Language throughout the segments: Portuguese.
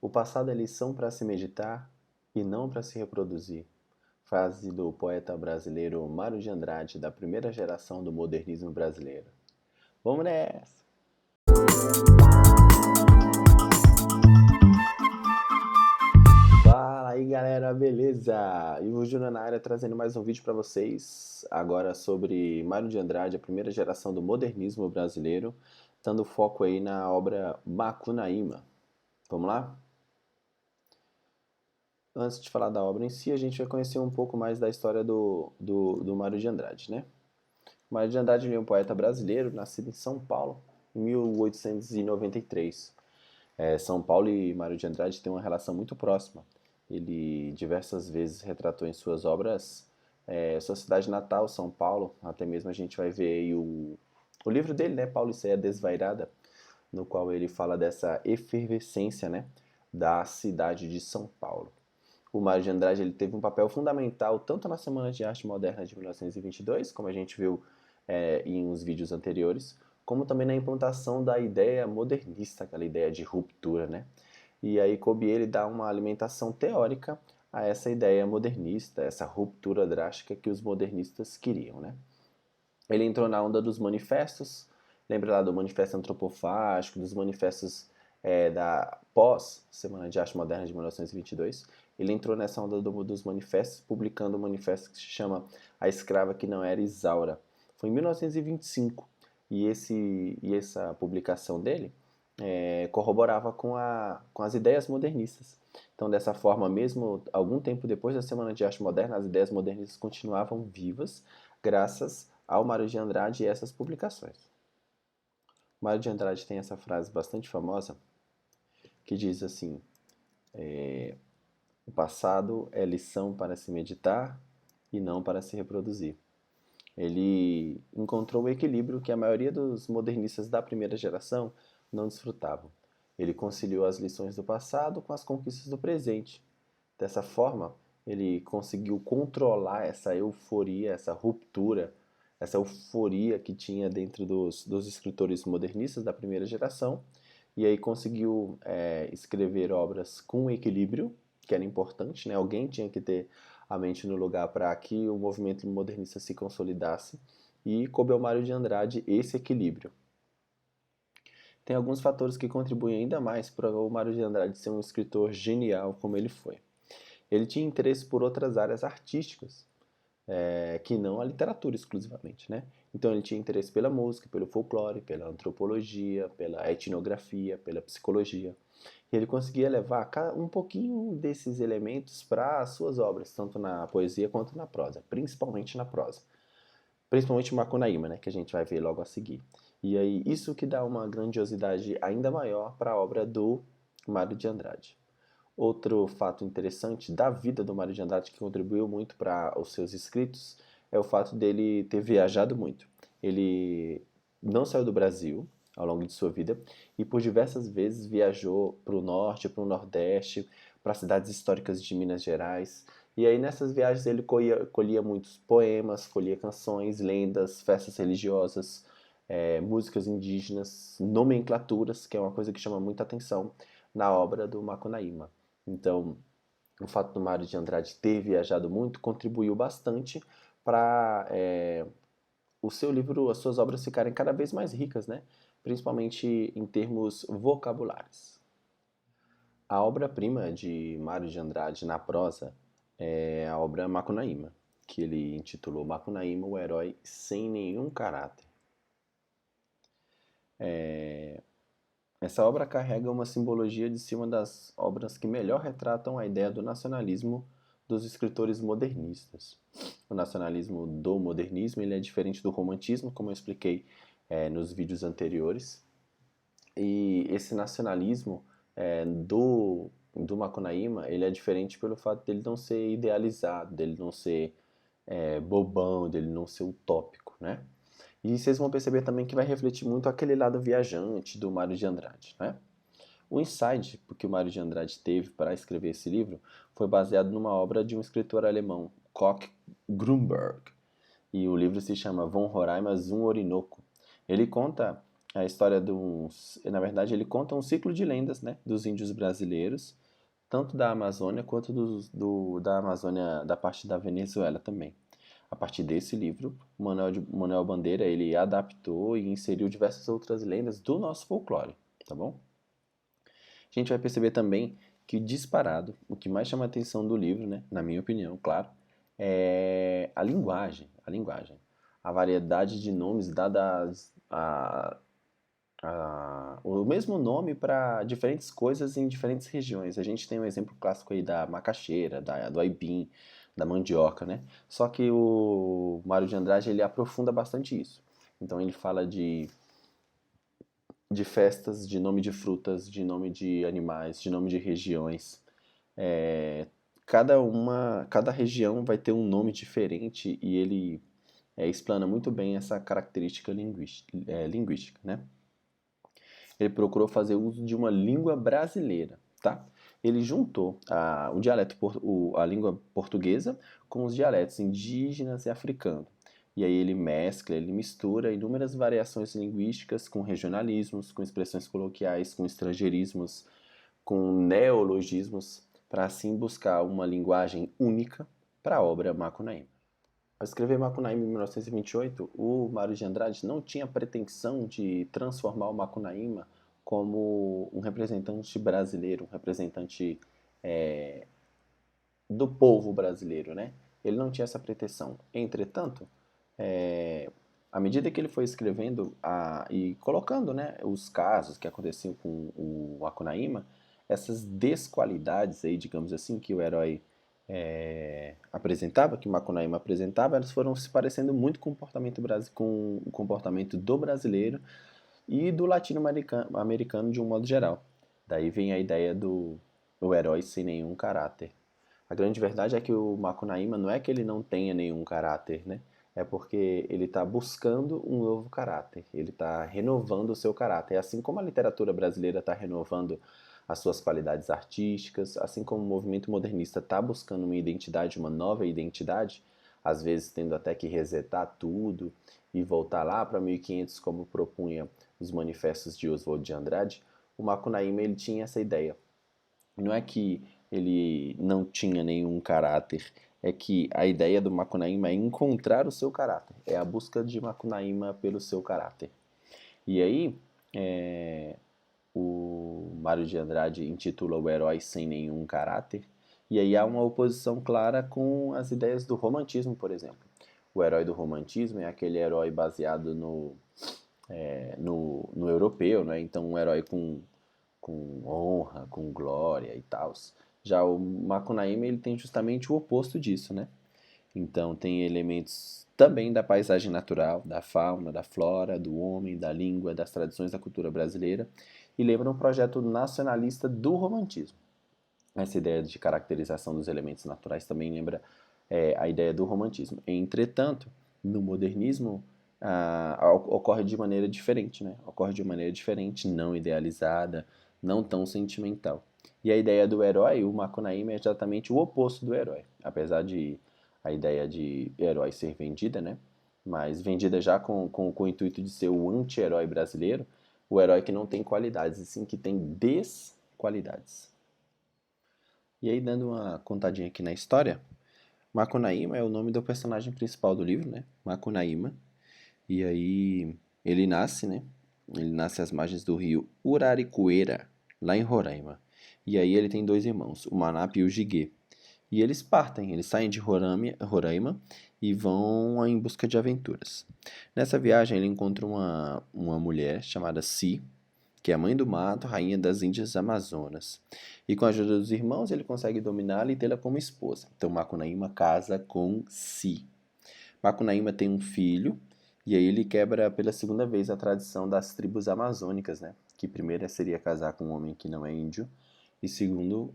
O passado é lição para se meditar e não para se reproduzir. Frase do poeta brasileiro Mário de Andrade, da primeira geração do modernismo brasileiro. Vamos nessa! Fala aí galera, beleza? Ivo Júnior na área trazendo mais um vídeo para vocês, agora sobre Mário de Andrade, a primeira geração do modernismo brasileiro, dando foco aí na obra Macunaíma. Vamos lá? Antes de falar da obra em si, a gente vai conhecer um pouco mais da história do Mário de Andrade, né? Mário de Andrade é um poeta brasileiro, nascido em São Paulo, em 1893. São Paulo e Mário de Andrade têm uma relação muito próxima. Ele diversas vezes retratou em suas obras sua cidade natal, São Paulo. Até mesmo a gente vai ver aí o livro dele, né, Pauliceia Desvairada, no qual ele fala dessa efervescência, né, da cidade de São Paulo. O Mário de Andrade ele teve um papel fundamental tanto na Semana de Arte Moderna de 1922, como a gente viu em uns vídeos anteriores, como também na implantação da ideia modernista, aquela ideia de ruptura, né? E aí coube ele dar uma alimentação teórica a essa ideia modernista, essa ruptura drástica que os modernistas queriam, né? Ele entrou na onda dos manifestos, lembra lá do Manifesto Antropofágico, dos manifestos da pós-Semana de Arte Moderna de 1922. Ele entrou nessa onda dos manifestos, publicando um manifesto que se chama A Escrava que Não Era Isaura. Foi em 1925, e essa publicação dele corroborava com as ideias modernistas. Então, dessa forma, mesmo algum tempo depois da Semana de Arte Moderna, as ideias modernistas continuavam vivas, graças ao Mário de Andrade e essas publicações. Mário de Andrade tem essa frase bastante famosa, que diz assim: o passado é lição para se meditar e não para se reproduzir. Ele encontrou o equilíbrio que a maioria dos modernistas da primeira geração não desfrutavam. Ele conciliou as lições do passado com as conquistas do presente. Dessa forma, ele conseguiu controlar essa euforia, essa euforia que tinha dentro dos escritores modernistas da primeira geração, e aí conseguiu escrever obras com equilíbrio, que era importante, né? Alguém tinha que ter a mente no lugar para que o movimento modernista se consolidasse, e coube ao Mário de Andrade esse equilíbrio. Tem alguns fatores que contribuem ainda mais para o Mário de Andrade ser um escritor genial como ele foi. Ele tinha interesse por outras áreas artísticas, que não a literatura exclusivamente, né? Então ele tinha interesse pela música, pelo folclore, pela antropologia, pela etnografia, pela psicologia. E ele conseguia levar um pouquinho desses elementos para as suas obras, tanto na poesia quanto na prosa, principalmente na prosa. Principalmente o Macunaíma, né, que a gente vai ver logo a seguir. E aí isso que dá uma grandiosidade ainda maior para a obra do Mário de Andrade. Outro fato interessante da vida do Mário de Andrade que contribuiu muito para os seus escritos é o fato dele ter viajado muito. Ele não saiu do Brasil ao longo de sua vida e por diversas vezes viajou para o norte, para o nordeste, para cidades históricas de Minas Gerais. E aí nessas viagens ele colhia muitos poemas, colhia canções, lendas, festas religiosas, músicas indígenas, nomenclaturas, que é uma coisa que chama muita atenção na obra do Macunaíma. Então, o fato do Mário de Andrade ter viajado muito contribuiu bastante para o seu livro, as suas obras ficarem cada vez mais ricas, né? Principalmente em termos vocabulares. A obra-prima de Mário de Andrade na prosa é a obra Macunaíma, que ele intitulou Macunaíma, o herói sem nenhum caráter. Essa obra carrega uma simbologia de ser uma das obras que melhor retratam a ideia do nacionalismo dos escritores modernistas. O nacionalismo do modernismo ele é diferente do romantismo, como eu expliquei nos vídeos anteriores. E esse nacionalismo do Macunaíma ele é diferente pelo fato dele não ser idealizado, dele não ser bobão, dele não ser utópico, né? E vocês vão perceber também que vai refletir muito aquele lado viajante do Mário de Andrade, né? O insight que o Mário de Andrade teve para escrever esse livro foi baseado numa obra de um escritor alemão, Koch Grünberg. E o livro se chama Von Roraima zum Orinoco. Ele conta a história na verdade, ele conta um ciclo de lendas, né, dos índios brasileiros, tanto da Amazônia quanto da Amazônia da parte da Venezuela também. A partir desse livro, Manuel Bandeira ele adaptou e inseriu diversas outras lendas do nosso folclore, tá bom? A gente vai perceber também que disparado, o que mais chama a atenção do livro, né, na minha opinião, claro, é a linguagem, a linguagem. A variedade de nomes dadas o mesmo nome para diferentes coisas em diferentes regiões. A gente tem um exemplo clássico aí da macaxeira, do aipim, da mandioca, né? Só que o Mário de Andrade ele aprofunda bastante isso. Então ele fala de festas, de nome de frutas, de nome de animais, de nome de regiões. É, cada região vai ter um nome diferente e ele explana muito bem essa característica linguística, né? Ele procurou fazer uso de uma língua brasileira, tá? Ele juntou a língua portuguesa com os dialetos indígenas e africanos. E aí ele mistura inúmeras variações linguísticas com regionalismos, com expressões coloquiais, com estrangeirismos, com neologismos, para assim buscar uma linguagem única para a obra Macunaíma. Ao escrever Macunaíma em 1928, o Mário de Andrade não tinha pretensão de transformar o Macunaíma como um representante brasileiro, um representante é, do povo brasileiro, né? Ele não tinha essa pretensão. Entretanto, à medida que ele foi escrevendo e colocando, né, os casos que aconteciam com o Macunaíma, essas desqualidades aí, digamos assim, que o herói apresentava, que o Macunaíma apresentava, elas foram se parecendo muito com com o comportamento do brasileiro e do latino-americano de um modo geral. Daí vem a ideia do herói sem nenhum caráter. A grande verdade é que o Macunaíma não é que ele não tenha nenhum caráter, né? É porque ele está buscando um novo caráter, ele está renovando o seu caráter. Assim como a literatura brasileira está renovando as suas qualidades artísticas, assim como o movimento modernista está buscando uma identidade, uma nova identidade, às vezes tendo até que resetar tudo e voltar lá para 1500, como propunha os manifestos de Oswald de Andrade, o Macunaíma ele tinha essa ideia. Não é que ele não tinha nenhum caráter, é que a ideia do Macunaíma é encontrar o seu caráter, é a busca de Macunaíma pelo seu caráter. E aí, o Mário de Andrade intitula O Herói Sem Nenhum Caráter, e aí há uma oposição clara com as ideias do romantismo, por exemplo. O herói do romantismo é aquele herói baseado no europeu, né? Então um herói com honra, com glória e tal. Já o Macunaíma ele tem justamente o oposto disso, né? Então tem elementos também da paisagem natural, da fauna, da flora, do homem, da língua, das tradições da cultura brasileira e lembra um projeto nacionalista do romantismo. Essa ideia de caracterização dos elementos naturais também lembra a ideia do romantismo. Entretanto, no modernismo ocorre de maneira diferente, né? Ocorre de maneira diferente, não idealizada, não tão sentimental. E a ideia do herói, o Macunaíma, é exatamente o oposto do herói. Apesar de a ideia de herói ser vendida, né? Mas vendida já com o intuito de ser o anti-herói brasileiro, o herói que não tem qualidades, e sim que tem desqualidades. E aí, dando uma contadinha aqui na história, Macunaíma é o nome do personagem principal do livro, né? Macunaíma. E aí, ele nasce, né? Ele nasce às margens do rio Uraricoeira, lá em Roraima. E aí ele tem dois irmãos, o Manap e o Jiguê. E eles saem de Roraima e vão em busca de aventuras. Nessa viagem ele encontra uma mulher chamada Si, que é a mãe do mato, rainha das Índias Amazonas. E com a ajuda dos irmãos, ele consegue dominá-la e tê-la como esposa. Então Macunaíma casa com Si. Macunaíma tem um filho, e aí ele quebra pela segunda vez a tradição das tribos amazônicas, né? Que primeiro seria casar com um homem que não é índio, e segundo,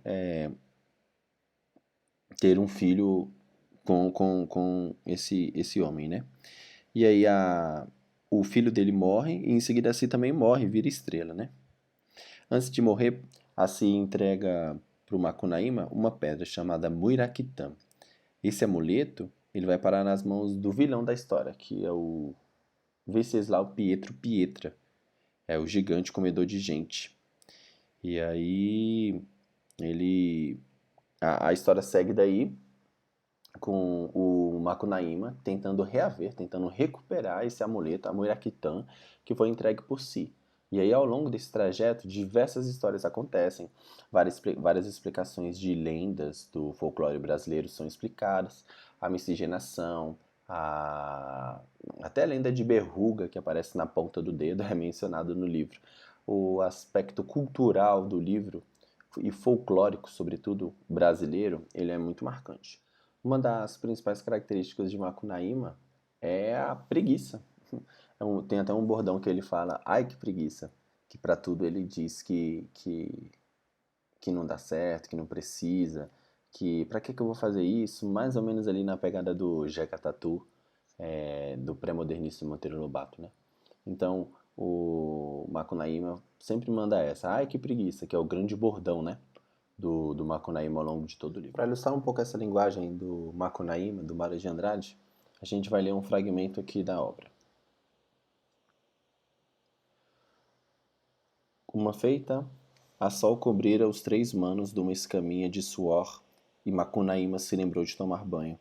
ter um filho com esse homem, né? E aí o filho dele morre, e em seguida a Si também morre, vira estrela, né? Antes de morrer, a Si entrega para o Macunaíma uma pedra chamada Muiraquitã. Esse amuleto ele vai parar nas mãos do vilão da história, que é o Venceslau Pietro Pietra. é o gigante comedor de gente. E aí a história segue daí com o Macunaíma tentando reaver, tentando recuperar esse amuleto, a Muiraquitã, que foi entregue por si. E aí, ao longo desse trajeto, diversas histórias acontecem, várias explicações de lendas do folclore brasileiro são explicadas, a miscigenação, até a lenda de Berruga, que aparece na ponta do dedo, é mencionado no livro. O aspecto cultural do livro, e folclórico, sobretudo brasileiro, ele é muito marcante. Uma das principais características de Macunaíma é a preguiça. Tem até um bordão que ele fala, ai que preguiça, que para tudo ele diz que não dá certo, que não precisa, que para que eu vou fazer isso? Mais ou menos ali na pegada do Jeca Tatu, do pré-modernista Monteiro Lobato, né? Então, o Macunaíma sempre manda essa, ai que preguiça, que é o grande bordão, né? Do Macunaíma ao longo de todo o livro. Para ilustrar um pouco essa linguagem do Macunaíma, do Mário de Andrade, a gente vai ler um fragmento aqui da obra. Uma feita, a sol cobrira os 3 manos de uma escaminha de suor e Macunaíma se lembrou de tomar banho.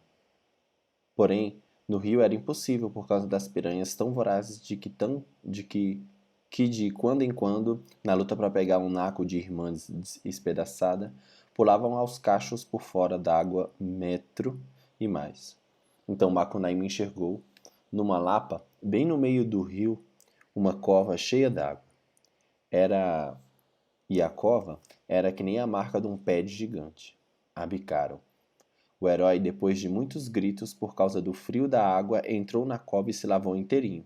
Porém, no rio era impossível por causa das piranhas tão vorazes que de quando em quando, na luta para pegar um naco de irmã espedaçada, pulavam aos cachos por fora d'água metro e mais. Então Macunaíma enxergou, numa lapa, bem no meio do rio, uma cova cheia d'água. E a cova era que nem a marca de um pé de gigante. Abicaram. O herói, depois de muitos gritos por causa do frio da água, entrou na cova e se lavou inteirinho.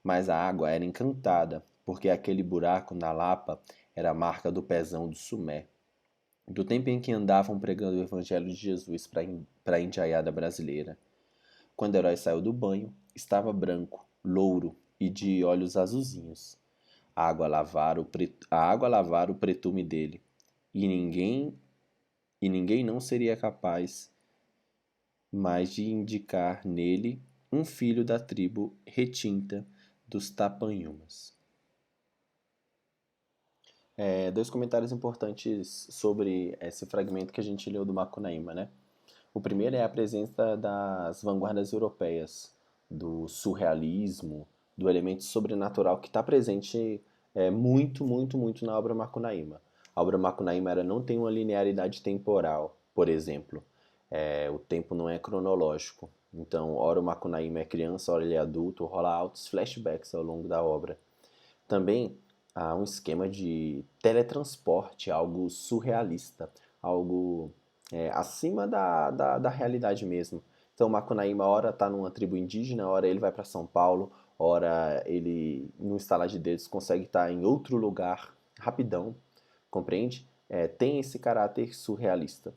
Mas a água era encantada, porque aquele buraco na lapa era a marca do pezão do Sumé, do tempo em que andavam pregando o evangelho de Jesus para a indiaiada brasileira. Quando o herói saiu do banho, estava branco, louro e de olhos azulzinhos. A água lavara o pretume dele, e ninguém não seria capaz mais de indicar nele um filho da tribo retinta dos Tapanhumas. Dois comentários importantes sobre esse fragmento que a gente leu do Macunaíma, né? O primeiro é a presença das vanguardas europeias, do surrealismo, do elemento sobrenatural que está presente muito na obra Macunaíma. A obra Macunaíma não tem uma linearidade temporal, por exemplo. O tempo não é cronológico. Então, ora o Macunaíma é criança, ora ele é adulto, rola altos flashbacks ao longo da obra. Também há um esquema de teletransporte, algo surrealista, algo acima da realidade mesmo. Então, o Macunaíma, ora está numa tribo indígena, ora ele vai para São Paulo, ora ele, num estalar de dedos, consegue estar em outro lugar rapidão, compreende? Tem esse caráter surrealista.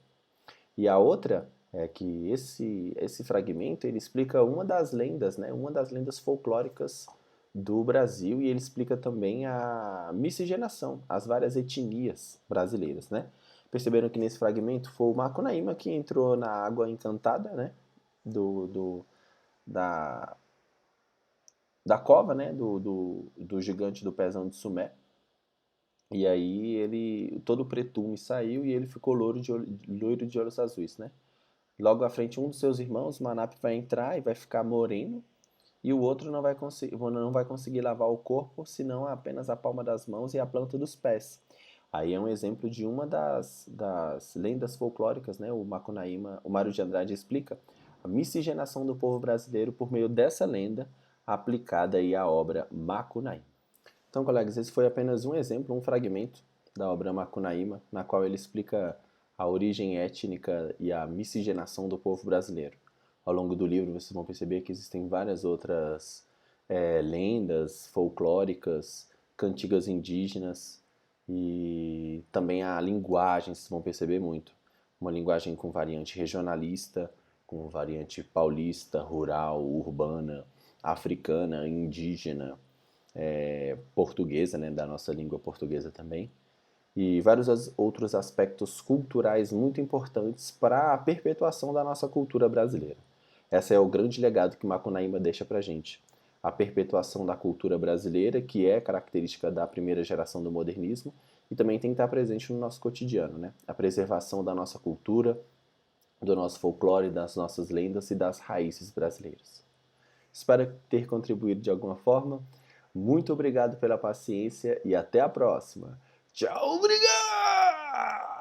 E a outra é que esse fragmento ele explica uma das lendas, né, uma das lendas folclóricas do Brasil, e ele explica também a miscigenação, as várias etnias brasileiras, né? Perceberam que nesse fragmento foi o Macunaíma que entrou na água encantada, né? Da, da cova, né? Do gigante do pezão de Sumé. E aí ele, todo o pretume saiu e ele ficou loiro de olhos azuis, né? Logo à frente, um dos seus irmãos, Manap, vai entrar e vai ficar moreno, e o outro não vai conseguir lavar o corpo, senão apenas a palma das mãos e a planta dos pés. Aí é um exemplo de uma das lendas folclóricas, né? O Macunaíma, o Mário de Andrade explica a miscigenação do povo brasileiro por meio dessa lenda aplicada aí à obra Macunaíma. Então, colegas, esse foi apenas um exemplo, um fragmento da obra Macunaíma, na qual ele explica a origem étnica e a miscigenação do povo brasileiro. Ao longo do livro vocês vão perceber que existem várias outras lendas folclóricas, cantigas indígenas e também a linguagem, vocês vão perceber muito. Uma linguagem com variante regionalista, com variante paulista, rural, urbana, africana, indígena, portuguesa, né, da nossa língua portuguesa também, e vários outros aspectos culturais muito importantes para a perpetuação da nossa cultura brasileira. Esse é o grande legado que Macunaíma deixa para a gente. a perpetuação da cultura brasileira, que é característica da primeira geração do modernismo, e também tem que estar presente no nosso cotidiano, né? A preservação da nossa cultura, do nosso folclore, das nossas lendas e das raízes brasileiras. Espero ter contribuído de alguma forma. Muito obrigado pela paciência e até a próxima. Tchau, obrigado!